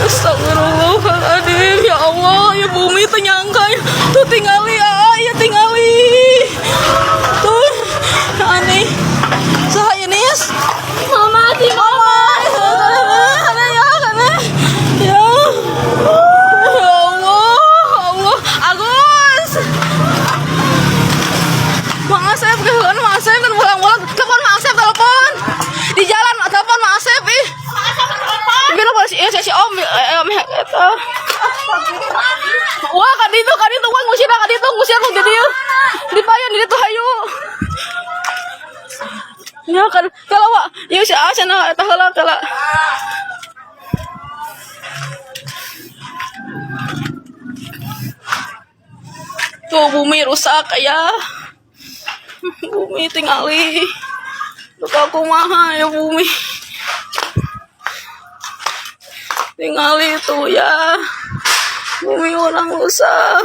Astagfirullahaladzim, ya Allah, ya bumi ternyangka tuh tinggali ya tinggali tuh aneh sah ini mama di mama ada ya ya Allah Agus Mak Asep kan Mak Asep kan pulang-pulang telepon Mak Asep telepon di jalan telepon Mak Asep bilang polisi si Om eta wah kan itu wah ngusir lu jadi dipayan di itu hayu ya kan kalau wak ya si Asana eta heula kala tuh bumi rusak ya bumi tinggali luka kumaha ya bumi tinggali itu ya bumi orang rusak